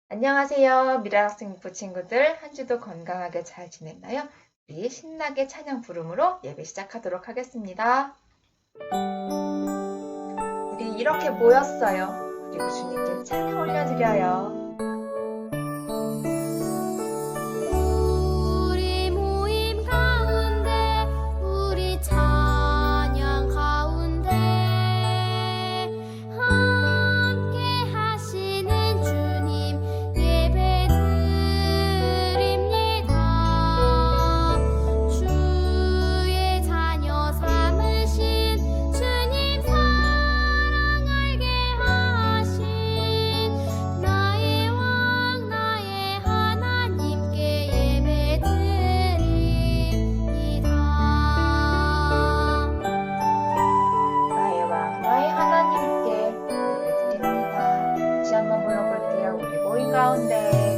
안녕하세요. 미라학생부 친구들, 한 주도 건강하게 잘 지냈나요? 우리 신나게 찬양 부름으로 예배 시작하도록 하겠습니다. 우리 이렇게 모였어요. 그리고 주님께 찬양 올려드려요. 가운데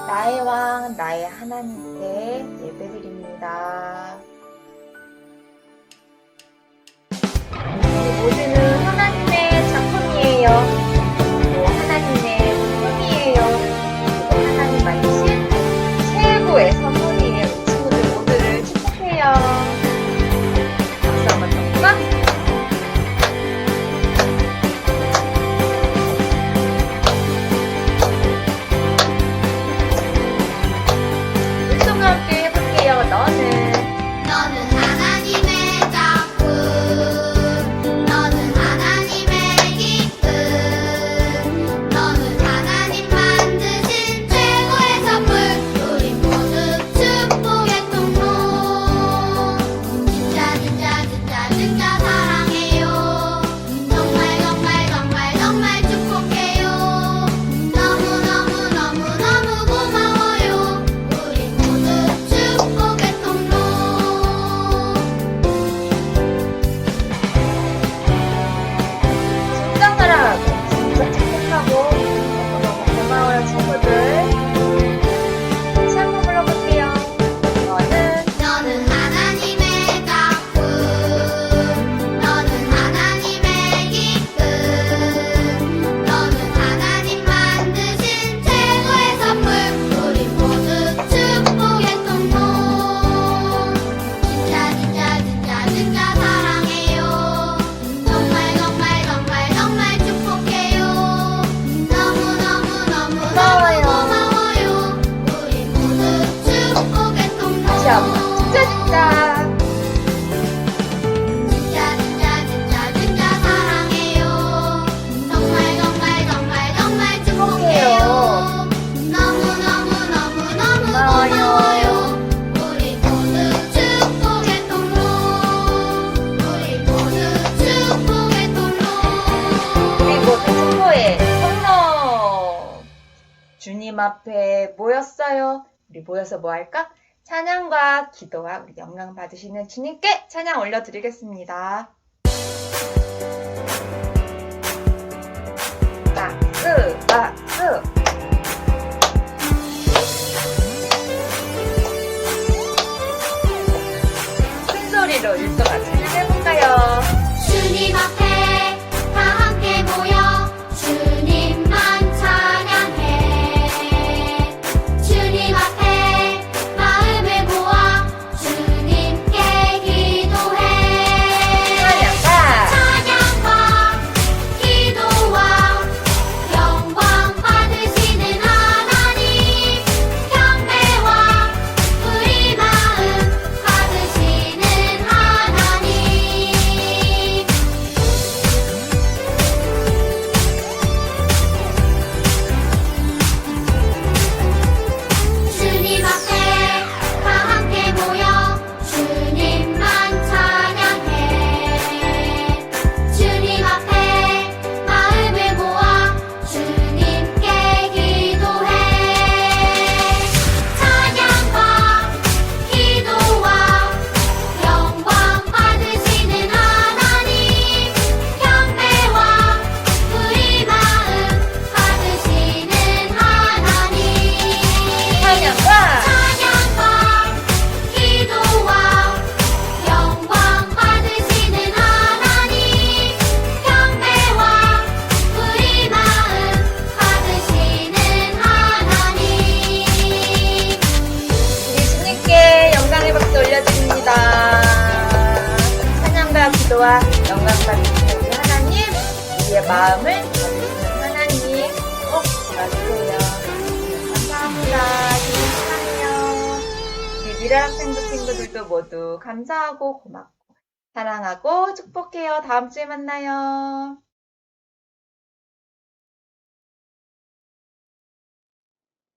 나의 왕, 나의 하나님께 예배드립니다. 이 모두는 하나님의 작품이에요. 그리고 하나님의 품이에요. 그리고 하나님 만드신 최고의 선물이에요. 우리 친구들 모두를 축복해요. 박수 한번 쳐볼까? 함께 해볼게요. 너는 하나님의 작품, 너는 하나님의 기쁨, 너는 하나님 만드신 최고의 선물, 우리 모두 축복의 통로. 진짜 사랑해요. 정말 축복해요. 너무 고마워요. 우리 모두 축복의 통로. 진짜 사랑하고 진짜 착복하고 너무너무 고마워요 친구들. 다시 한번 불러볼게요. 너는 하나님의 작품, 너는 하나님의 기쁨, 너는 하나님 만드신 최고의 선물, 우리 모두 축복의 통로. 진짜 사랑해요. 정말 축복해요. 너무 고마워요. 우리 모두 축복의 통로. 다시 한번 진짜 진짜 사랑해요. 정말 축복해요. 너무 고마워요. 우리 모두 축복의 통로. 우리 모두 축복의 통로. 우리 모두 축복의 통로. 주님 앞에 모였어요. 우리 모여서 뭐 할까? 찬양과 기도와 우리 영광 받으시는 주님께 찬양 올려드리겠습니다. 박수. 큰 소리로 일도 같이 해볼까요? 주님 앞에 다 함께 모여 주님만 찬양해. 주님 앞에 마음을 모아 주님께 기도해. 미래학생부 친구들도 모두 감사하고 고맙고 사랑하고 축복해요. 다음 주에 만나요.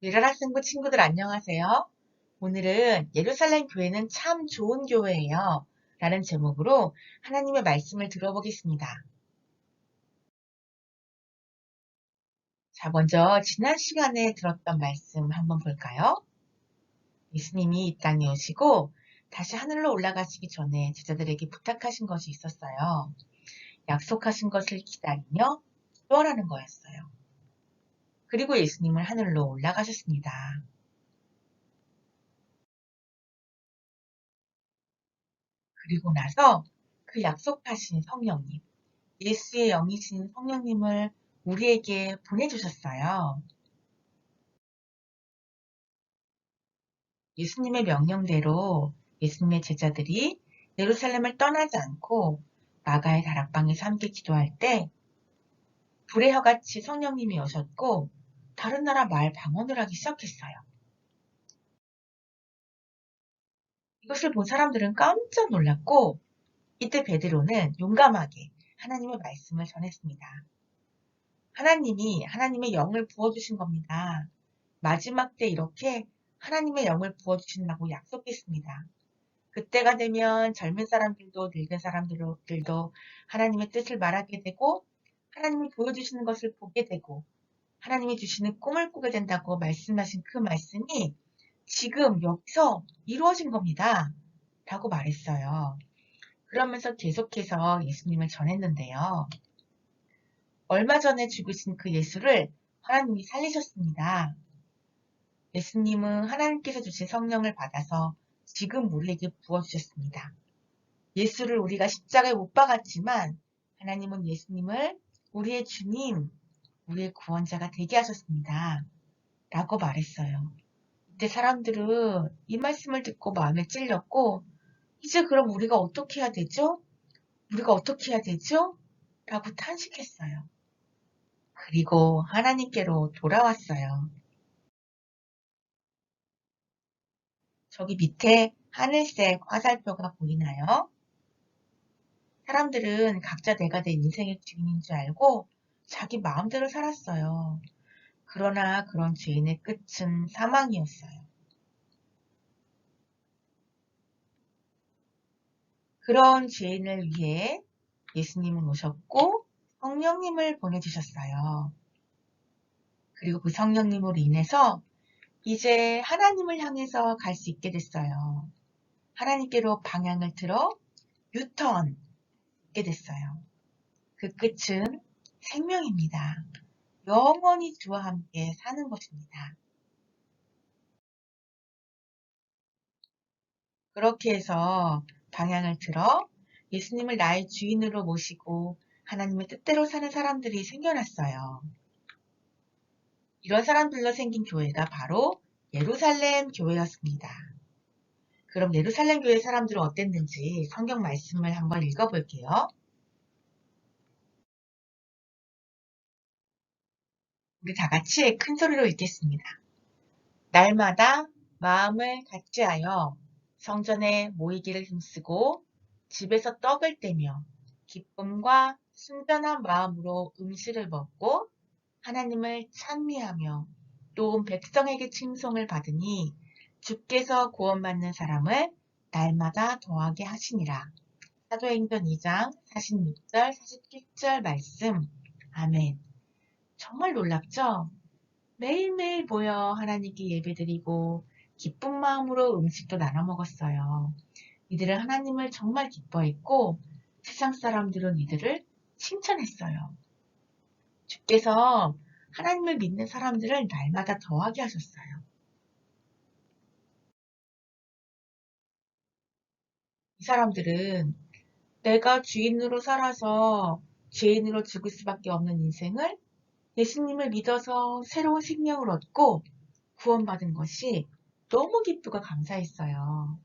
미래학생부 친구들 안녕하세요. 오늘은 예루살렘 교회는 참 좋은 교회예요. 라는 제목으로 하나님의 말씀을 들어보겠습니다. 자, 먼저 지난 시간에 들었던 말씀 한번 볼까요? 예수님이 이 땅에 오시고 다시 하늘로 올라가시기 전에 제자들에게 부탁하신 것이 있었어요. 약속하신 것을 기다리며 기도하라는 거였어요. 그리고 예수님은 하늘로 올라가셨습니다. 그리고 나서 그 약속하신 성령님, 예수의 영이신 성령님을 우리에게 보내주셨어요. 예수님의 명령대로 예수님의 제자들이 예루살렘을 떠나지 않고 마가의 다락방에서 함께 기도할 때 불의 혀같이 성령님이 오셨고 다른 나라 말 방언을 하기 시작했어요. 이것을 본 사람들은 깜짝 놀랐고 이때 베드로는 용감하게 하나님의 말씀을 전했습니다. 하나님이 하나님의 영을 부어주신 겁니다. 마지막 때 이렇게 하나님의 영을 부어주신다고 약속했습니다. 그때가 되면 젊은 사람들도 늙은 사람들도 하나님의 뜻을 말하게 되고 하나님이 보여주시는 것을 보게 되고 하나님이 주시는 꿈을 꾸게 된다고 말씀하신 그 말씀이 지금 여기서 이루어진 겁니다. 라고 말했어요. 그러면서 계속해서 예수님을 전했는데요. 얼마 전에 죽으신 그 예수를 하나님이 살리셨습니다. 예수님은 하나님께서 주신 성령을 받아서 지금 우리에게 부어주셨습니다. 예수를 우리가 십자가에 못 박았지만 하나님은 예수님을 우리의 주님, 우리의 구원자가 되게 하셨습니다. 라고 말했어요. 이때 사람들은 이 말씀을 듣고 마음에 찔렸고 이제 그럼 우리가 어떻게 해야 되죠? 우리가 어떻게 해야 되죠? 라고 탄식했어요. 그리고 하나님께로 돌아왔어요. 저기 밑에 하늘색 화살표가 보이나요? 사람들은 각자 내가 내 인생의 주인인 줄 알고 자기 마음대로 살았어요. 그러나 그런 죄인의 끝은 사망이었어요. 그런 죄인을 위해 예수님은 오셨고 성령님을 보내주셨어요. 그리고 그 성령님으로 인해서 이제 하나님을 향해서 갈 수 있게 됐어요. 하나님께로 방향을 틀어 유턴 하게 됐어요. 그 끝은 생명입니다. 영원히 주와 함께 사는 것입니다. 그렇게 해서 방향을 틀어 예수님을 나의 주인으로 모시고 하나님의 뜻대로 사는 사람들이 생겨났어요. 이런 사람들로 생긴 교회가 바로 예루살렘 교회였습니다. 그럼 예루살렘 교회 사람들은 어땠는지 성경 말씀을 한번 읽어볼게요. 우리 다 같이 큰 소리로 읽겠습니다. 날마다 마음을 같이하여 성전에 모이기를 힘쓰고 집에서 떡을 떼며 기쁨과 순전한 마음으로 음식을 먹고 하나님을 찬미하며 또 온 백성에게 칭송을 받으니 주께서 구원받는 사람을 날마다 더하게 하시니라. 사도행전 2장 46절 47절 말씀. 아멘. 정말 놀랍죠? 매일매일 모여 하나님께 예배드리고 기쁜 마음으로 음식도 나눠 먹었어요. 이들은 하나님을 정말 기뻐했고 세상 사람들은 이들을 칭찬했어요. 주께서 하나님을 믿는 사람들을 날마다 더하게 하셨어요. 이 사람들은 내가 주인으로 살아서 죄인으로 죽을 수밖에 없는 인생을 예수님을 믿어서 새로운 생명을 얻고 구원받은 것이 너무 기쁘고 감사했어요.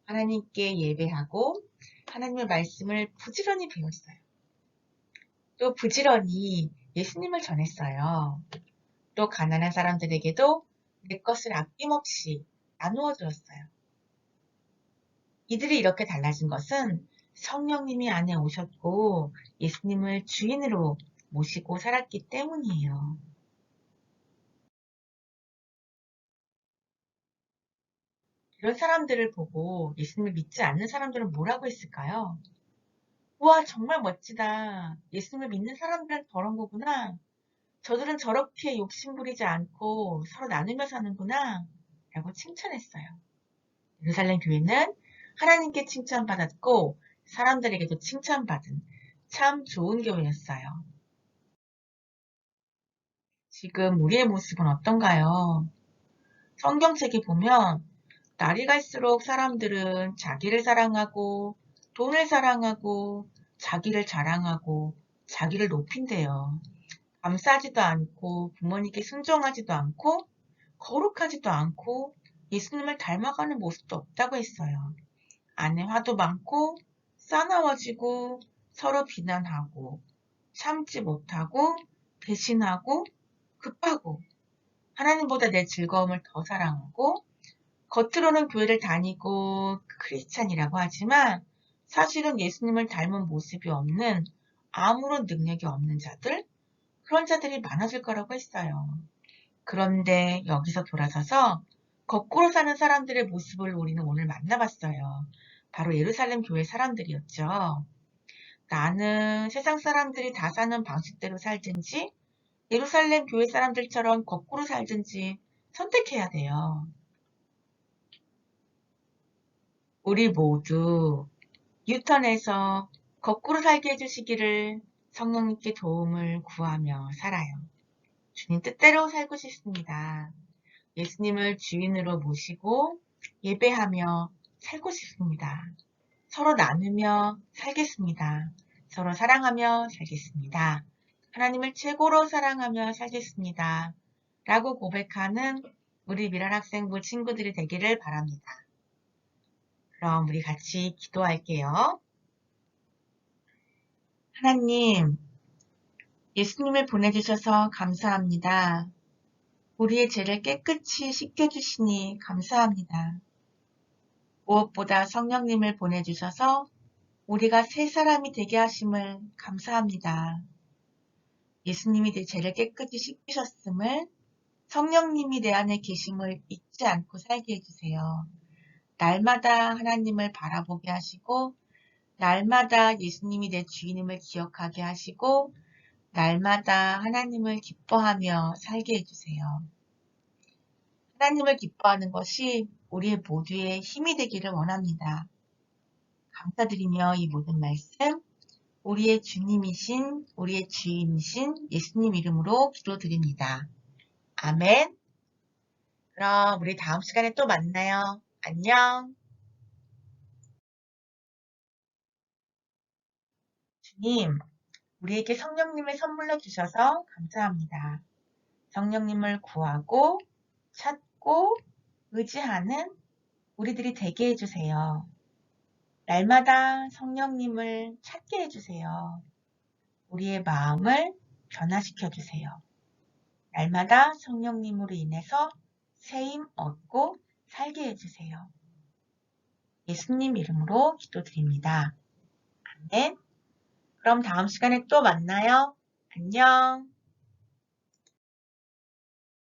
하나님께 예배하고 하나님의 말씀을 부지런히 배웠어요. 또 부지런히 예수님을 전했어요. 또 가난한 사람들에게도 내 것을 아낌없이 나누어 주었어요. 이들이 이렇게 달라진 것은 성령님이 안에 오셨고 예수님을 주인으로 모시고 살았기 때문이에요. 이런 사람들을 보고 예수님을 믿지 않는 사람들은 뭐라고 했을까요? 우와, 정말 멋지다. 예수님을 믿는 사람들은 저런 거구나. 저들은 저렇게 욕심부리지 않고 서로 나누며 사는구나. 라고 칭찬했어요. 예루살렘 교회는 하나님께 칭찬받았고 사람들에게도 칭찬받은 참 좋은 교회였어요. 지금 우리의 모습은 어떤가요? 성경책에 보면 날이 갈수록 사람들은 자기를 사랑하고 돈을 사랑하고 자기를 자랑하고 자기를 높인대요. 감싸지도 않고 부모님께 순종하지도 않고 거룩하지도 않고 예수님을 닮아가는 모습도 없다고 했어요. 안에 화도 많고 싸나워지고 서로 비난하고 참지 못하고 배신하고 급하고 하나님보다 내 즐거움을 더 사랑하고 겉으로는 교회를 다니고 크리스찬이라고 하지만 사실은 예수님을 닮은 모습이 없는 아무런 능력이 없는 자들, 그런 자들이 많아질 거라고 했어요. 그런데 여기서 돌아서서 거꾸로 사는 사람들의 모습을 우리는 오늘 만나봤어요. 바로 예루살렘 교회 사람들이었죠. 나는 세상 사람들이 다 사는 방식대로 살든지 예루살렘 교회 사람들처럼 거꾸로 살든지 선택해야 돼요. 우리 모두 유턴해서 거꾸로 살게 해주시기를 성령님께 도움을 구하며 살아요. 주님 뜻대로 살고 싶습니다. 예수님을 주인으로 모시고 예배하며 살고 싶습니다. 서로 나누며 살겠습니다. 서로 사랑하며 살겠습니다. 하나님을 최고로 사랑하며 살겠습니다. 라고 고백하는 우리 미랄 학생부 친구들이 되기를 바랍니다. 그럼 우리 같이 기도할게요. 하나님, 예수님을 보내주셔서 감사합니다. 우리의 죄를 깨끗이 씻겨주시니 감사합니다. 무엇보다 성령님을 보내주셔서 우리가 새 사람이 되게 하심을 감사합니다. 예수님이 내 죄를 깨끗이 씻기셨음을, 성령님이 내 안에 계심을 잊지 않고 살게 해주세요. 날마다 하나님을 바라보게 하시고 날마다 예수님이 내 주인임을 기억하게 하시고 날마다 하나님을 기뻐하며 살게 해주세요. 하나님을 기뻐하는 것이 우리 모두의 힘이 되기를 원합니다. 감사드리며 이 모든 말씀 우리의 주님이신 우리의 주인이신 예수님 이름으로 기도드립니다. 아멘. 그럼 우리 다음 시간에 또 만나요. 안녕. 주님, 우리에게 성령님을 선물로 주셔서 감사합니다. 성령님을 구하고 찾고 의지하는 우리들이 되게 해주세요. 날마다 성령님을 찾게 해주세요. 우리의 마음을 변화시켜 주세요. 날마다 성령님으로 인해서 새힘 얻고 살게 해주세요. 예수님 이름으로 기도드립니다. 아멘. 그럼 다음 시간에 또 만나요. 안녕.